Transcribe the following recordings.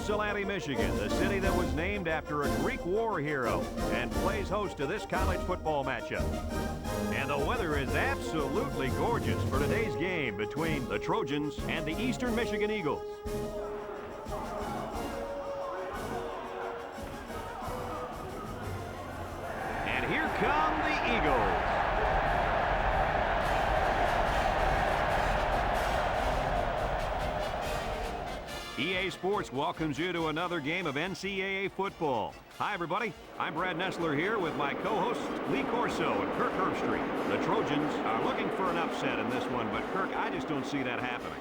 Ypsilanti, Michigan, the city that was named after a Greek war hero and plays host to this college football matchup. And the weather is absolutely gorgeous for today's game between the Trojans and the Eastern Michigan Eagles. And here come the Eagles. EA Sports welcomes you to another game of NCAA football. Hi, everybody. I'm Brad Nessler here with my co-host Lee Corso and Kirk Herbstreit. The Trojans are looking for an upset in this one, but Kirk, I just don't see that happening.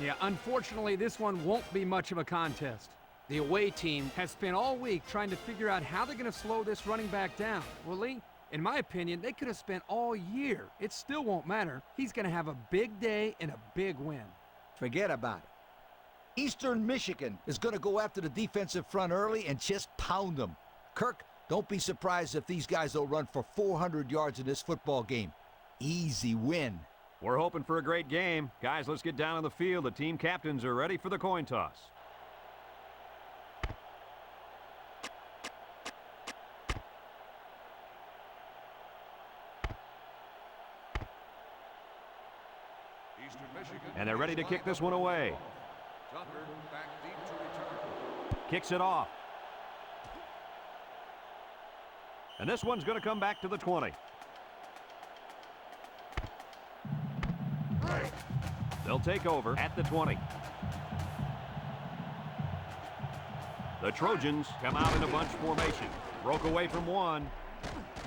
Yeah, unfortunately, this one won't be much of a contest. The away team has spent all week trying to figure out how they're going to slow this running back down. Well, Lee, in my opinion, they could have spent all year. It still won't matter. He's going to have a big day and a big win. Forget about it. Eastern Michigan is going to go after the defensive front early and just pound them. Kirk, don't be surprised if these guys will run for 400 yards in this football game. Easy win. We're hoping for a great game. Guys, let's get down on the field. The team captains are ready for the coin toss. And they're ready to kick this one away. Kicks it off. And this one's going to come back to the 20. They'll take over at the 20. The Trojans come out in a bunch formation. Broke away from one.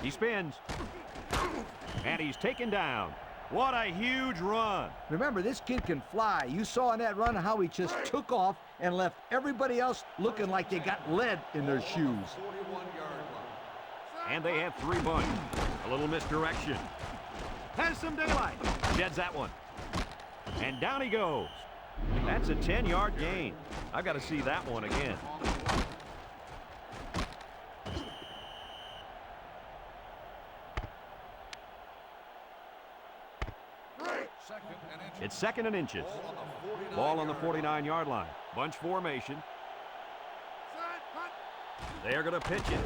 He spins. And he's taken down. What a huge run. Remember, this kid can fly. You saw in that run how he just took off and left everybody else looking like they got lead in their shoes. And they have three bunch. A little misdirection. Has some daylight. Sheds that one. And down he goes. That's a 10-yard gain. I've got to see that one again. It's second and inches. Ball on the 49-yard line. Bunch formation. They're going to pitch it.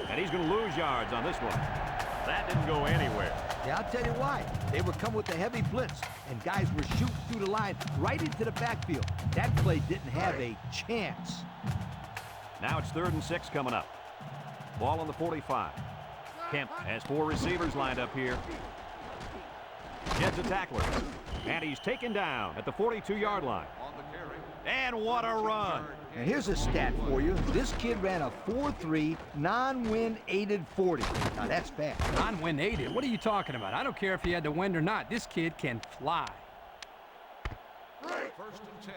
And he's going to lose yards on this one. That didn't go anywhere. Yeah, I'll tell you why. They would come with a heavy blitz, and guys were shooting through the line right into the backfield. That play didn't have a chance. Now it's 3rd and 6 coming up. Ball on the 45. Kemp has 4 receivers lined up here. Gets a tackler. And he's taken down at the 42-yard line. And what a run. And here's a stat for you. This kid ran a 4.3 non-win aided 40. Now that's fast. Non-win aided? What are you talking about? I don't care if he had the wind or not. This kid can fly.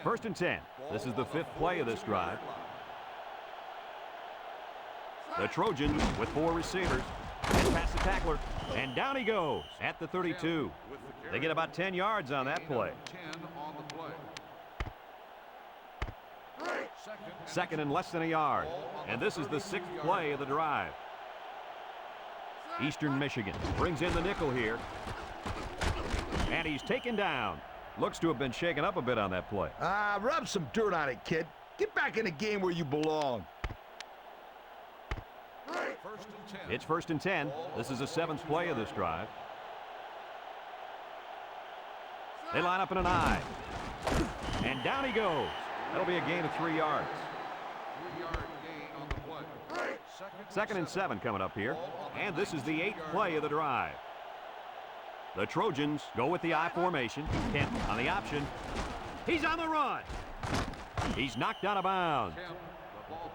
1st and 10. This is the 5th play of this drive. The Trojans with 4 receivers. And past the tackler. And down he goes at the 32. They get about 10 yards on that play. 2nd and less than a yard. And this is the 6th play of the drive. Eastern Michigan brings in the nickel here. And he's taken down. Looks to have been shaken up a bit on that play. Rub some dirt on it, kid. Get back in the game where you belong. It's 1st and 10. This is the 7th play of this drive. They line up in an I. And down he goes. That'll be a gain of 3 yards. 2nd and 7 coming up here. And this is the 8th play of the drive. The Trojans go with the I formation. Kemp on the option. He's on the run. He's knocked out of bounds.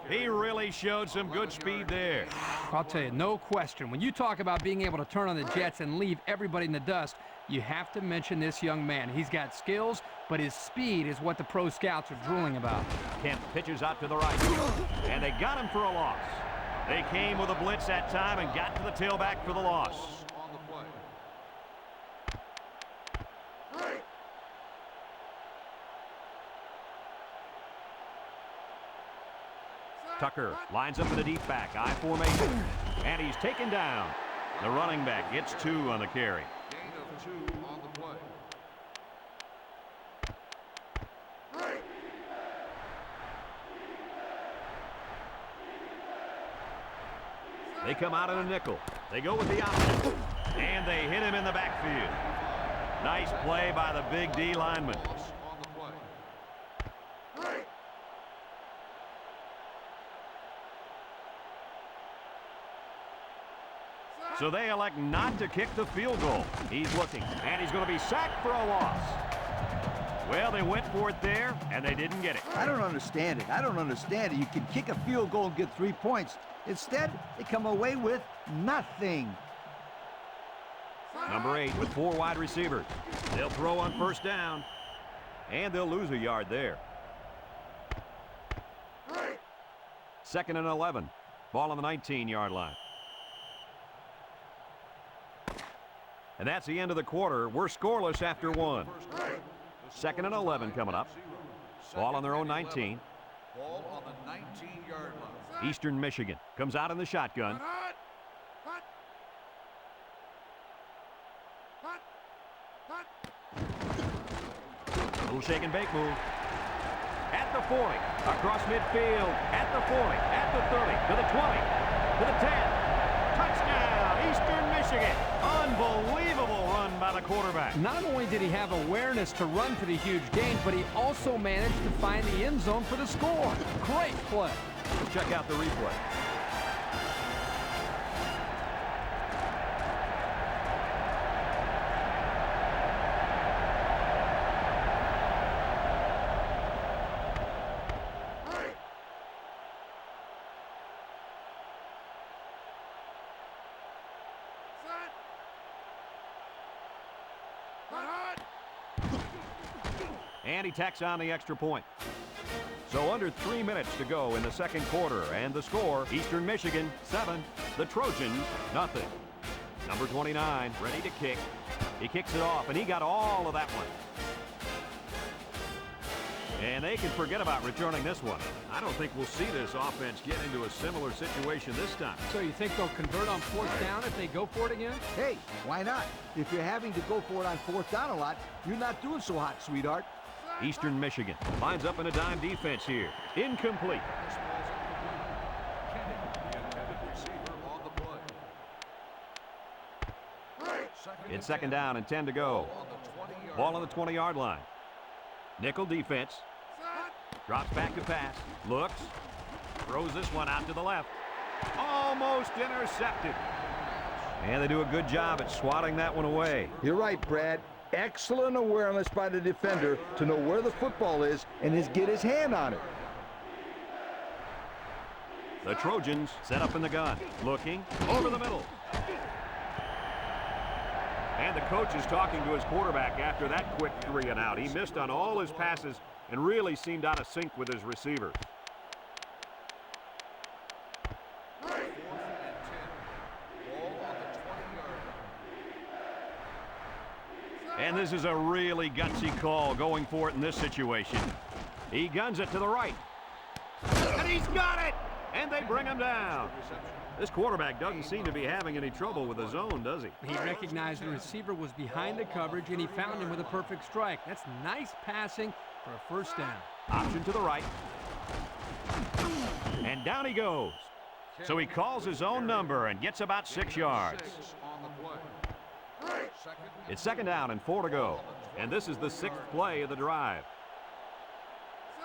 He really showed some good speed there. I'll tell you, no question. When you talk about being able to turn on the jets and leave everybody in the dust, you have to mention this young man. He's got skills, but his speed is what the pro scouts are drooling about. Kemp pitches out to the right. And they got him for a loss. They came with a blitz that time and got to the tailback for the loss. Tucker lines up in the deep back, I formation, and he's taken down. The running back gets 2 on the carry. Gain of 2 on the play. They come out in a nickel. They go with the option. And they hit him in the backfield. Nice play by the big D lineman. On the play. So they elect not to kick the field goal. He's looking, and he's going to be sacked for a loss. Well, they went for it there, and they didn't get it. I don't understand it. I don't understand it. You can kick a field goal and get 3 points. Instead, they come away with nothing. Number 8 with 4 wide receivers. They'll throw on first down, and they'll lose a yard there. 2nd and 11. Ball on the 19-yard line. And that's the end of the quarter. We're scoreless after 1. 2nd and 11 coming up. Ball on their own 19. Ball on the 19-yard line. Eastern Michigan comes out in the shotgun. Little shake and bake move. At the 40, across midfield, at the 40, at the 30, to the 20, to the 10. Touchdown, Eastern Michigan. Unbelievable run by the quarterback. Not only did he have awareness to run for the huge gain, but he also managed to find the end zone for the score. Great play. Let's check out the replay. And he tacks on the extra point. So under 3 minutes to go in the second quarter, and the score, Eastern Michigan 7, the Trojans nothing. Number 29 ready to kick. He kicks it off, and he got all of that one. And they can forget about returning this one. I don't think we'll see this offense get into a similar situation this time. So you think they'll convert on fourth down if they go for it again? Hey, why not? If you're having to go for it on fourth down a lot, you're not doing so hot, sweetheart. Eastern Michigan lines up in a dime defense here. Incomplete. This ball's incomplete. Kenny, the intended receiver on the play. It's second down and 10 to go. Ball on the 20-yard line. Nickel defense. Drops back to pass. Looks. Throws this one out to the left. Almost intercepted. And they do a good job at swatting that one away. You're right, Brad. Excellent awareness by the defender to know where the football is and get his hand on it. The Trojans set up in the gun. Looking over the middle. And the coach is talking to his quarterback after that quick 3 and out. He missed on all his passes and really seemed out of sync with his receivers. And this is a really gutsy call going for it in this situation. He guns it to the right. And he's got it! And they bring him down. This quarterback doesn't seem to be having any trouble with the zone, does he? He recognized the receiver was behind the coverage, and he found him with a perfect strike. That's nice passing for a first down. Option to the right. And down he goes. So he calls his own number and gets about 6 yards. It's second down and 4 to go. And this is the 6th play of the drive.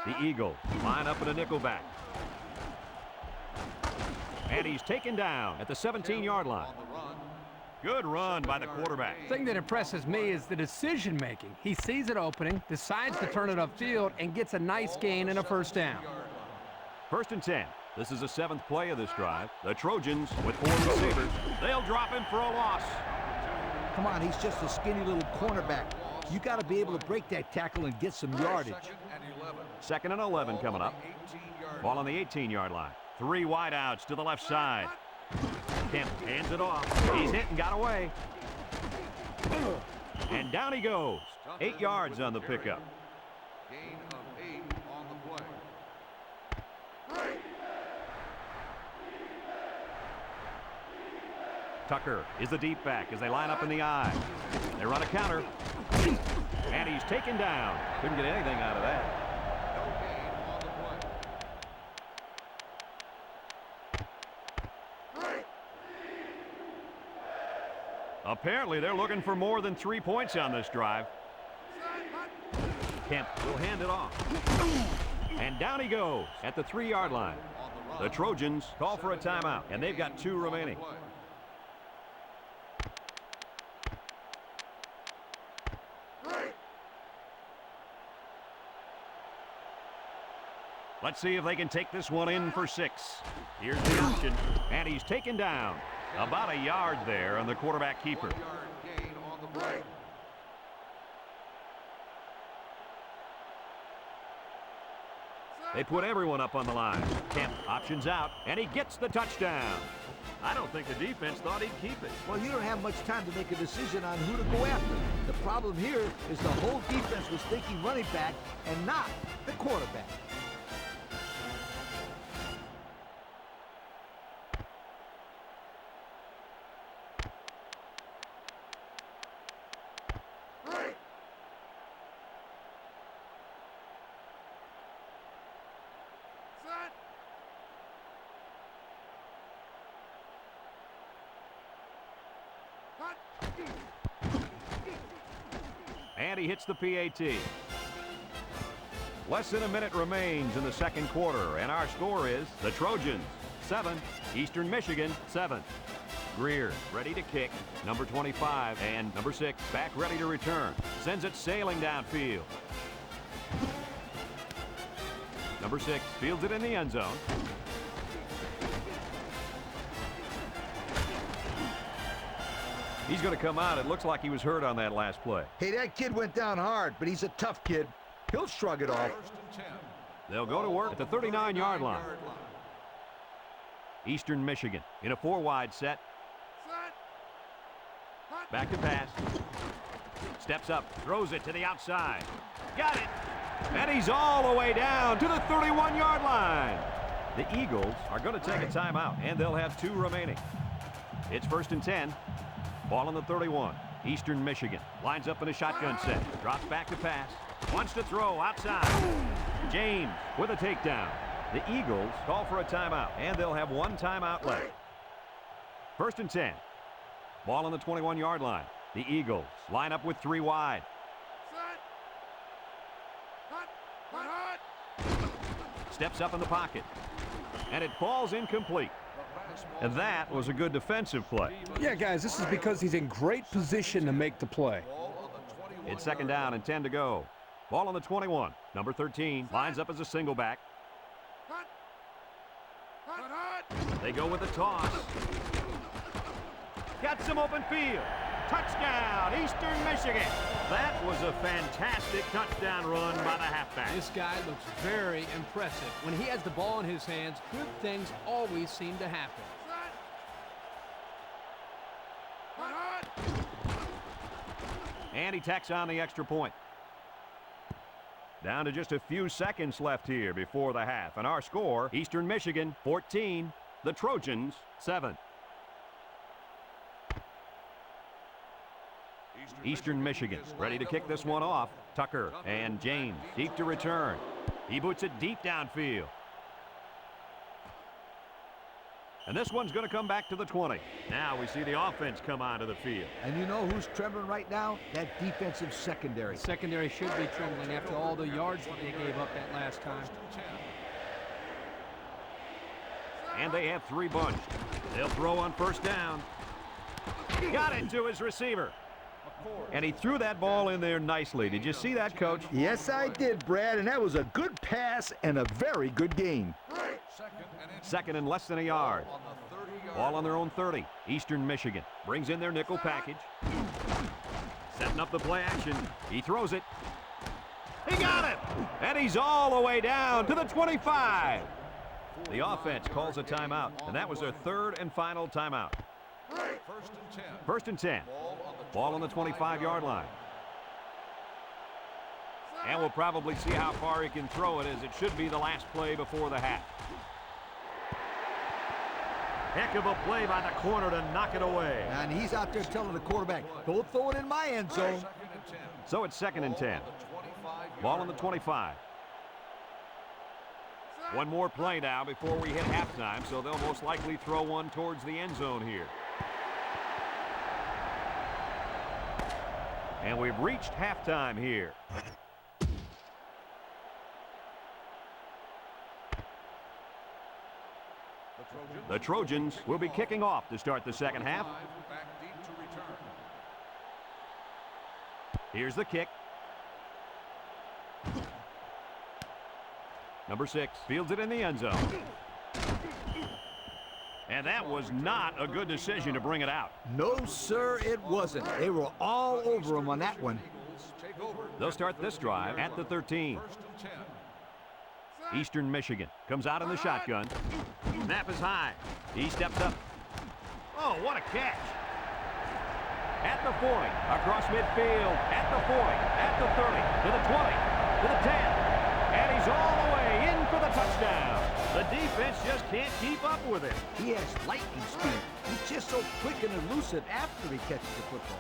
The Eagles line up in a nickel back. And he's taken down at the 17-yard line. Good run by the quarterback. The thing that impresses me is the decision-making. He sees an opening, decides to turn it upfield, and gets a nice gain and a first down. 1st and 10. This is the 7th play of this drive. The Trojans with 4 receivers. They'll drop him for a loss. Come on, he's just a skinny little cornerback. You got to be able to break that tackle and get some yardage. 2nd and 11 coming up. Ball on the 18-yard line. 3 wideouts to the left side. Kemp hands it off. He's hit and got away. And down he goes. 8 yards on the pickup. Gain of 8 on the play. Tucker is the deep back as they line up in the I. They run a counter. And he's taken down. Couldn't get anything out of that. No gain on the play. Apparently, they're looking for more than 3 points on this drive. Kemp will hand it off. And down he goes at the 3-yard line. The Trojans call for a timeout, and they've got 2 remaining. Let's see if they can take this one in for 6. Here's the option, and he's taken down. About a yard there on the quarterback keeper. 1 yard gain on the play. They put everyone up on the line. Kemp options out, and he gets the touchdown. I don't think the defense thought he'd keep it. Well, you don't have much time to make a decision on who to go after. The problem here is the whole defense was thinking running back and not the quarterback. And he hits the PAT. Less than a minute remains in the second quarter, and our score is the Trojans 7, Eastern Michigan 7. Greer ready to kick. Number 25 and number 6 back ready to return. Sends it sailing downfield. Number 6 fields it in the end zone. He's going to come out. It looks like he was hurt on that last play. Hey, that kid went down hard, but he's a tough kid. He'll shrug it off. 1st and 10. They'll go to work at the 39-yard line. Eastern Michigan in a 4-wide set. Back to pass. Steps up, throws it to the outside. Got it! And he's all the way down to the 31-yard line. The Eagles are going to take a timeout, and they'll have 2 remaining. It's 1st and 10. Ball on the 31. Eastern Michigan lines up in a shotgun set. Drops back to pass. Wants to throw outside. James with a takedown. The Eagles call for a timeout, and they'll have 1 timeout left. 1st and 10. Ball on the 21-yard line. The Eagles line up with 3 wide. Steps up in the pocket. And it falls incomplete. And that was a good defensive play. Yeah, guys, this is because he's in great position to make the play. It's 2nd down and 10 to go. Ball on the 21. Number 13 lines up as a single back. They go with a toss. Got some open field. Touchdown, Eastern Michigan. That was a fantastic touchdown run by the halfback. This guy looks very impressive. When he has the ball in his hands, good things always seem to happen. And he tacks on the extra point. Down to just a few seconds left here before the half. And our score, Eastern Michigan 14, the Trojans 7. Eastern Michigan ready to kick this one off. Tucker and James deep to return. He boots it deep downfield. And this one's going to come back to the 20. Now we see the offense come onto the field. And you know who's trembling right now? That defensive secondary. The secondary should be trembling after all the yards that they gave up that last time. And they have 3 bunched. They'll throw on 1st down. Got it to his receiver. And he threw that ball in there nicely. Did you see that, Coach? Yes, I did, Brad, and that was a good pass and a very good game. 2nd and less than a yard. Ball on their own 30. Eastern Michigan brings in their nickel package. Setting up the play action. He throws it. He got it! And he's all the way down to the 25. The offense calls a timeout, and that was their 3rd and final timeout. 1st and 10. Ball on the 25-yard line. And we'll probably see how far he can throw it, as it should be the last play before the half. Heck of a play by the corner to knock it away. And he's out there telling the quarterback, don't throw it in my end zone. So it's 2nd and 10. Ball on the 25. 1 more play now before we hit halftime, so they'll most likely throw one towards the end zone here. And we've reached halftime here. The Trojans will be kicking off to start the second half. Back deep to return. Here's the kick. Number 6 fields it in the end zone. And that was not a good decision to bring it out. No, sir, it wasn't. They were all over him on that one. Take over. They'll start this drive at the 13. First and 10. Eastern Michigan comes out in the shotgun. Snap is high. He steps up. Oh, what a catch. At the 40, across midfield, at the 40, at the 30, to the 20, to the 10. And he's all the way in for the touchdown. The defense just can't keep up with him. He has lightning speed. He's just so quick and elusive after he catches the football.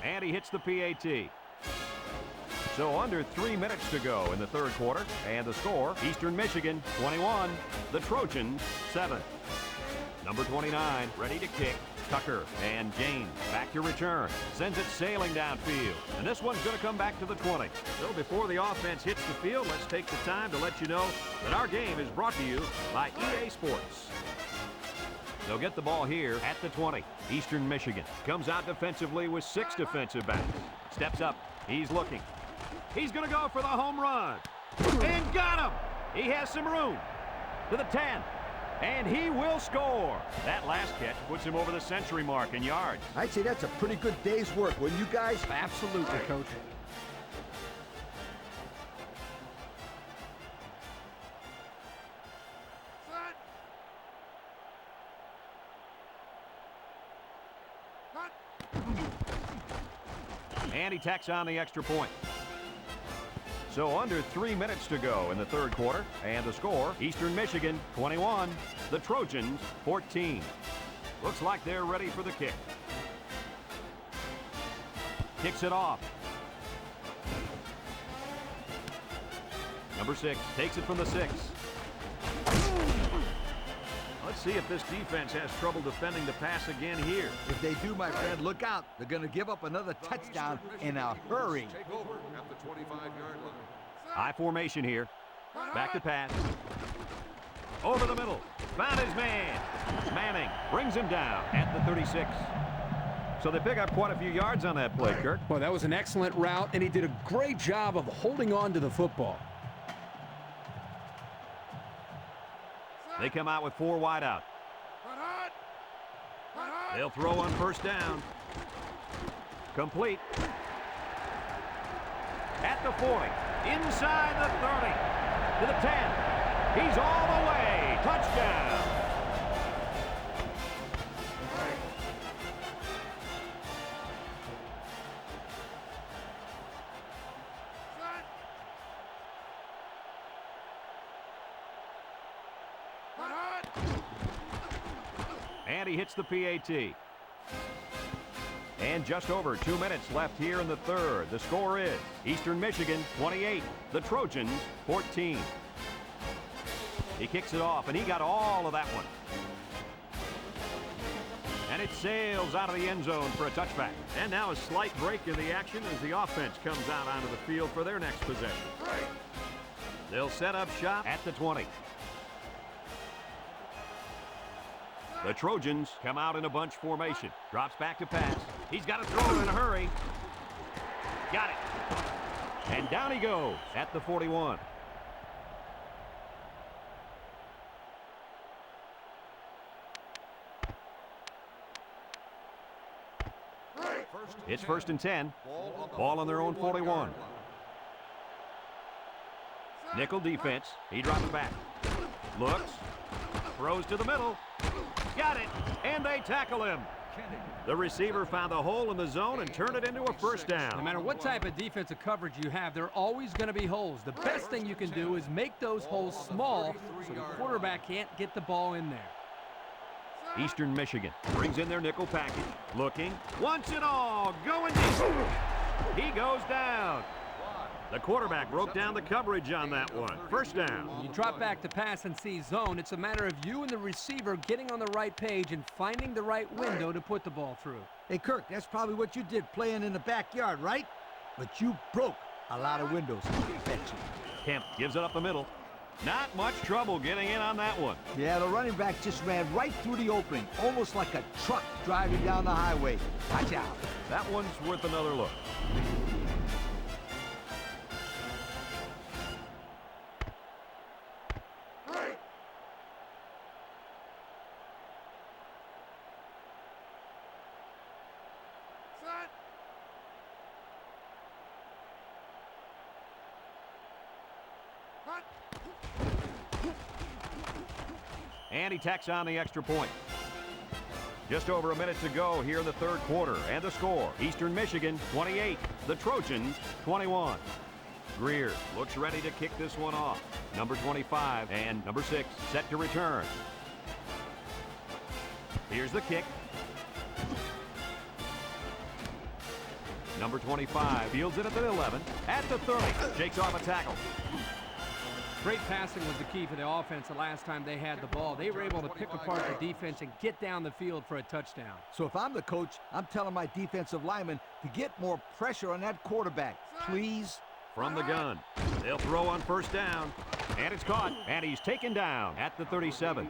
And he hits the PAT. So under 3 minutes to go in the third quarter. And the score, Eastern Michigan 21, the Trojans 7. Number 29 ready to kick. Tucker and James back to return. Sends it sailing downfield. And this one's going to come back to the 20. So before the offense hits the field, let's take the time to let you know that our game is brought to you by EA Sports. They'll get the ball here at the 20. Eastern Michigan comes out defensively with 6 defensive backs. Steps up. He's looking. He's going to go for the home run. And got him. He has some room. To the 10. And he will score. That last catch puts him over the century mark in yards. I'd say that's a pretty good day's work, wouldn't you guys? Absolutely, Coach. And he tacks on the extra point. So under 3 minutes to go in the third quarter. And the score, Eastern Michigan 21, the Trojans 14. Looks like they're ready for the kick. Kicks it off. Number 6 takes it from the 6. Let's see if this defense has trouble defending the pass again here. If they do, my friend, look out. They're going to give up another touchdown in a hurry. Take over at the 25-yard line. High formation here. Back to pass. Over the middle. Found his man. Manning brings him down at the 36. So they pick up quite a few yards on that play, Kirk. Well, that was an excellent route, and he did a great job of holding on to the football. They come out with 4 wide out. They'll throw on first down. Complete. At the 40. Inside the 30. To the 10. He's all the way. Touchdown. And he hits the PAT. And just over 2 minutes left here in the third. The score is Eastern Michigan 28, the Trojans 14. He kicks it off, and he got all of that one. And it sails out of the end zone for a touchback. And now a slight break in the action as the offense comes out onto the field for their next possession. They'll set up shop at the 20. The Trojans come out in a bunch formation. Drops back to pass. He's got to throw it in a hurry. Got it. And down he goes at the 41. It's first and 10. Ball on their own 41. Nickel defense. He drops back. Looks. Throws to the middle. Got it. And they tackle him. The receiver found a hole in the zone and turned it into a first No down. matter what type of defensive coverage you have, there are always going to be holes. The best thing you can do is make those holes small so the quarterback can't get the ball in there. Eastern Michigan brings in their nickel package. Looking. Wants it all. Going deep. He goes down. The quarterback broke down the coverage on that one. First down. When you drop back to pass and see zone, it's a matter of you and the receiver getting on the right page and finding the right window to put the ball through. Hey, Kirk, that's probably what you did playing in the backyard, right? But you broke a lot of windows. I bet you. Kemp gives it up the middle. Not much trouble getting in on that one. Yeah, the running back just ran right through the opening, almost like a truck driving down the highway. Watch out. That one's worth another look. And he tacks on the extra point. Just over a minute to go here in the third quarter. And the score, Eastern Michigan 28, the Trojans 21. Greer looks ready to kick this one off. Number 25 and number 6 set to return. Here's the kick. Number 25 fields it at the 11, at the 30, shakes off a tackle. Great passing was the key for the offense the last time they had the ball. They were able to pick apart the defense and get down the field for a touchdown. So if I'm the coach, I'm telling my defensive linemen to get more pressure on that quarterback. Please. From the gun, they'll throw on first down, and it's caught, and he's taken down at the 37.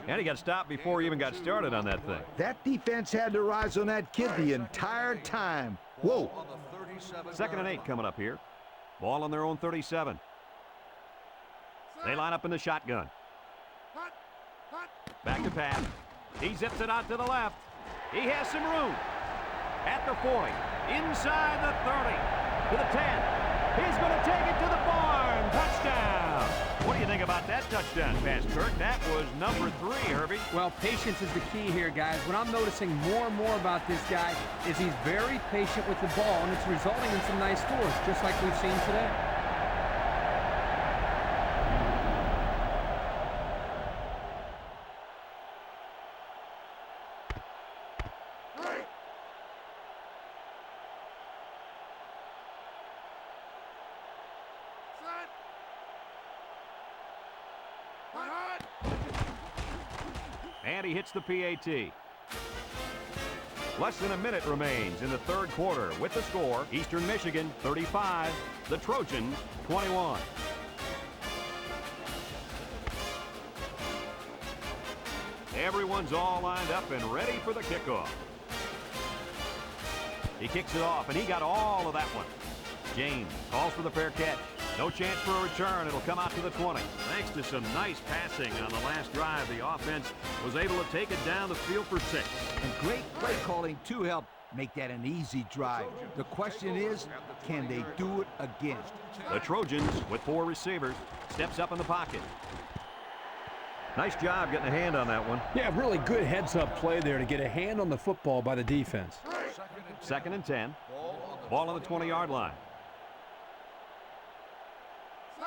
And he got stopped before he even got started on that thing. That defense had their eyes on that kid the entire time. Whoa. 2nd and 8 coming up here. Ball on their own 37. They line up in the shotgun. Back to pass. He zips it out to the left. He has some room. At the 40. Inside the 30. To the 10. He's going to take it to the barn. Touchdown. What do you think about that touchdown pass, Kirk? That was number 3, Herbie. Well, patience is the key here, guys. What I'm noticing more and more about this guy is he's very patient with the ball, and it's resulting in some nice scores, just like we've seen today. And he hits the PAT. Less than a minute remains in the third quarter with the score, Eastern Michigan 35, the Trojans 21. Everyone's all lined up and ready for the kickoff. He kicks it off, and he got all of that one. James calls for the fair catch. No chance for a return. It'll come out to the 20. Thanks to some nice passing on the last drive, the offense was able to take it down the field for 6. And great play calling to help make that an easy drive. The question is, can they do it again? The Trojans, with 4 receivers, steps up in the pocket. Nice job getting a hand on that one. Yeah, really good heads-up play there to get a hand on the football by the defense. 2nd and 10. Ball on the 20-yard line.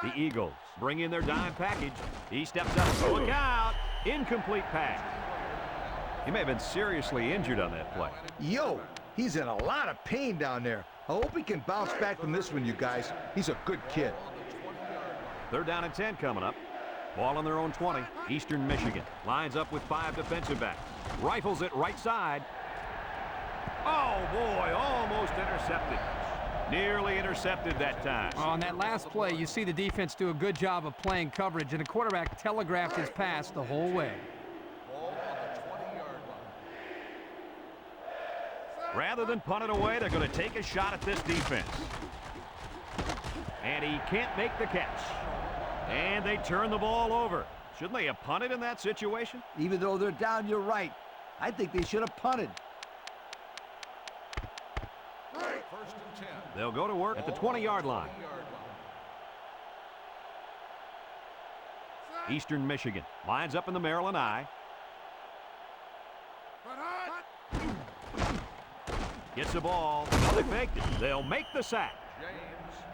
The Eagles bring in their dime package. He steps up. Look out! Incomplete pass. He may have been seriously injured on that play. Yo, he's in a lot of pain down there. I hope he can bounce back from this one, you guys. He's a good kid. 3rd down and 10 coming up. Ball on their own 20. Eastern Michigan lines up with 5 defensive backs. Rifles it right side. Oh, boy, almost intercepted. Nearly intercepted that time. On that last play, you see the defense do a good job of playing coverage, and the quarterback telegraphed his pass the whole way. Rather than punt it away, they're going to take a shot at this defense. And he can't make the catch. And they turn the ball over. Shouldn't they have punted in that situation? Even though they're down, you're right. I think they should have punted. They'll go to work at the 20-yard line. Eastern Michigan lines up in the Maryland I. Gets the ball. They faked it. They'll make the sack.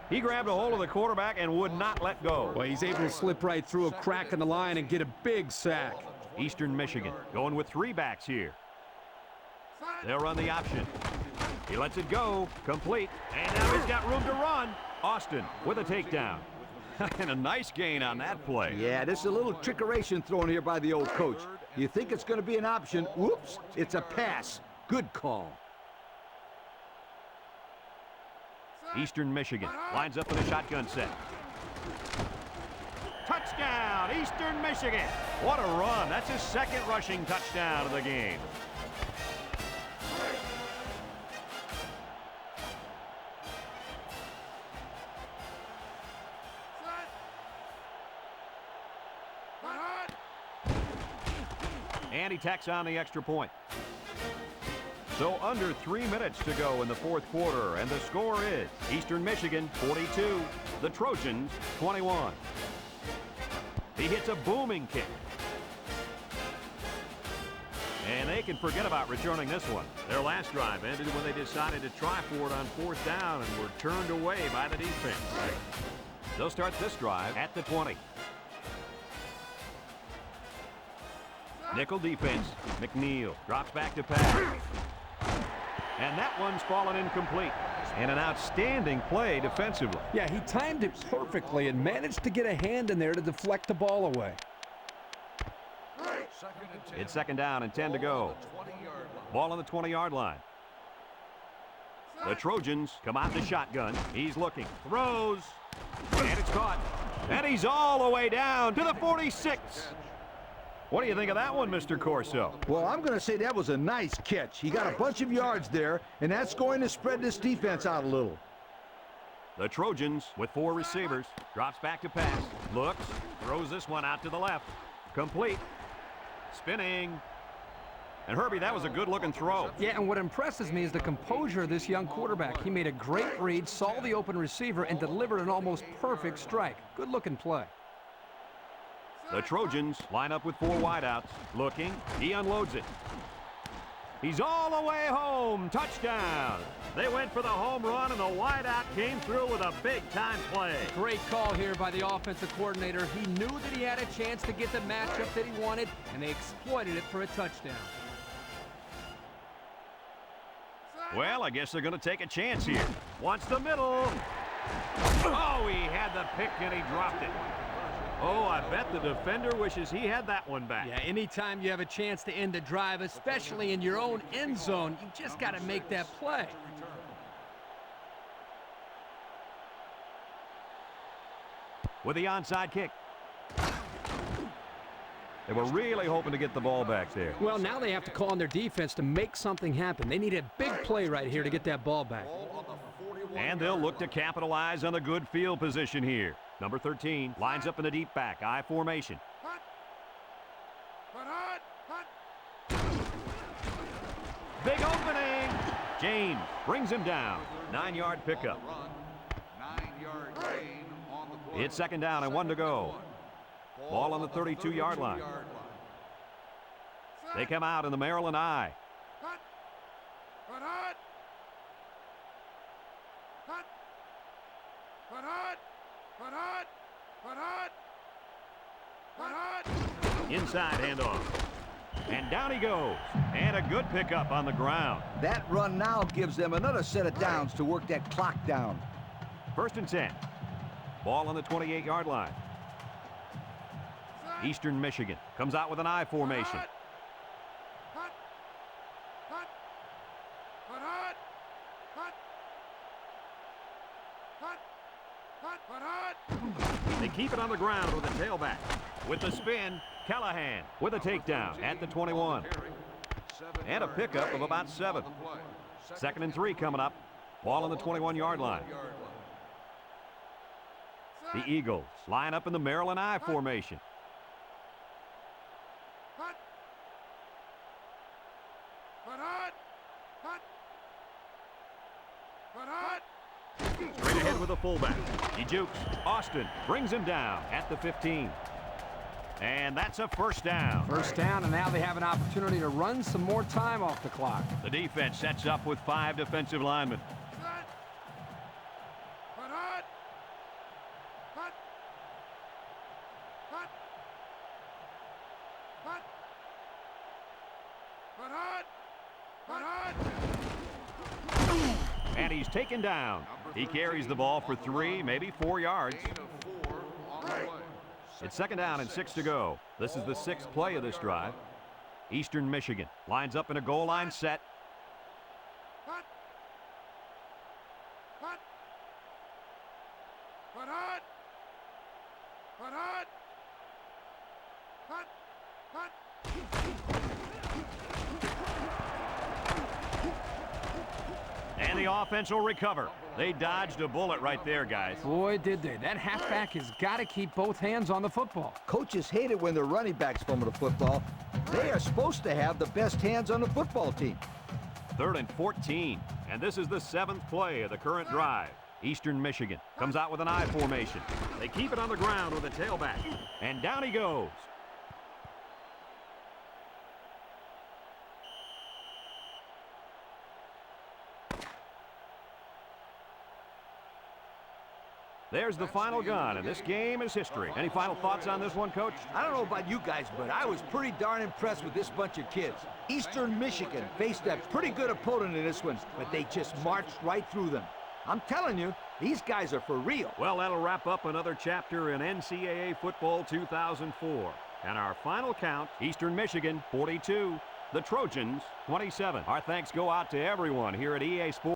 He grabbed a hold of the quarterback and would not let go. Well, he's able to slip right through a crack in the line and get a big sack. Eastern Michigan going with 3 backs here. They'll run the option. He lets it go. Complete. And now he's got room to run. Austin with a takedown. And a nice gain on that play. Yeah, this is a little trickeration thrown here by the old coach. You think it's going to be an option. Whoops, it's a pass. Good call. Eastern Michigan lines up in a shotgun set. Touchdown, Eastern Michigan. What a run. That's his second rushing touchdown of the game. And he tacks on the extra point. So under 3 minutes to go in the fourth quarter, and the score is Eastern Michigan 42, the Trojans 21. He hits a booming kick. And they can forget about returning this one. Their last drive ended when they decided to try for it on fourth down and were turned away by the defense. They'll start this drive at the 20. Nickel defense. McNeil drops back to pass. And that one's fallen incomplete. And an outstanding play defensively. Yeah, he timed it perfectly and managed to get a hand in there to deflect the ball away. It's second down and 10 to go. Ball on the 20-yard line. The Trojans come out in the shotgun. He's looking. Throws. And it's caught. And he's all the way down to the 46. What do you think of that one, Mr. Corso? Well, I'm going to say that was a nice catch. He got a bunch of yards there, and that's going to spread this defense out a little. The Trojans with 4 receivers. Drops back to pass. Looks. Throws this one out to the left. Complete. Spinning. And Herbie, that was a good-looking throw. Yeah, and what impresses me is the composure of this young quarterback. He made a great read, saw the open receiver, and delivered an almost perfect strike. Good-looking play. The Trojans line up with 4 wideouts. Looking. He unloads it. He's all the way home. Touchdown. They went for the home run, and the wideout came through with a big-time play. Great call here by the offensive coordinator. He knew that he had a chance to get the matchup that he wanted, and they exploited it for a touchdown. Well, I guess they're going to take a chance here. Wants the middle. Oh, he had the pick, and he dropped it. Oh, I bet the defender wishes he had that one back. Yeah, anytime you have a chance to end the drive, especially in your own end zone, you just got to make that play. With the onside kick. They were really hoping to get the ball back there. Well, now they have to call on their defense to make something happen. They need a big play right here to get that ball back. And they'll look to capitalize on the good field position here. Number 13 lines up in the deep back, I formation. Big opening. James brings him down. 9-yard pickup. It's second down and 1 to go. Ball on the 32-yard line. They come out in the Maryland I. Inside handoff. And down he goes. And a good pickup on the ground. That run now gives them another set of downs to work that clock down. First and 10. Ball on the 28-yard line. Eastern Michigan comes out with an I formation. They keep it on the ground with a tailback. With the spin, Callahan with a takedown at the 21. And a pickup of about 7. Second and 3 coming up. Ball on the 21-yard line. The Eagles line up in the Maryland I formation. Straight ahead with a fullback. He jukes. Austin brings him down at the 15. And that's a first down. First down, and now they have an opportunity to run some more time off the clock. The defense sets up with 5 defensive linemen. And he's taken down. He carries the ball for 3, maybe 4 yards. Gain of 4 on the play. It's 2nd down and 6 to go. This is the 6th play of this drive. Eastern Michigan lines up in a goal line set. And the offense will recover. They dodged a bullet right there, guys. Boy, did they. That halfback has got to keep both hands on the football. Coaches hate it when their running backs fumble the football. They are supposed to have the best hands on the football team. 3rd and 14. And this is the 7th play of the current drive. Eastern Michigan comes out with an I formation. They keep it on the ground with a tailback. And down he goes. There's the final gun, and this game is history. Any final thoughts on this one, Coach? I don't know about you guys, but I was pretty darn impressed with this bunch of kids. Eastern Michigan faced a pretty good opponent in this one, but they just marched right through them. I'm telling you, these guys are for real. Well, that'll wrap up another chapter in NCAA football 2004. And our final count, Eastern Michigan 42, the Trojans 27. Our thanks go out to everyone here at EA Sports.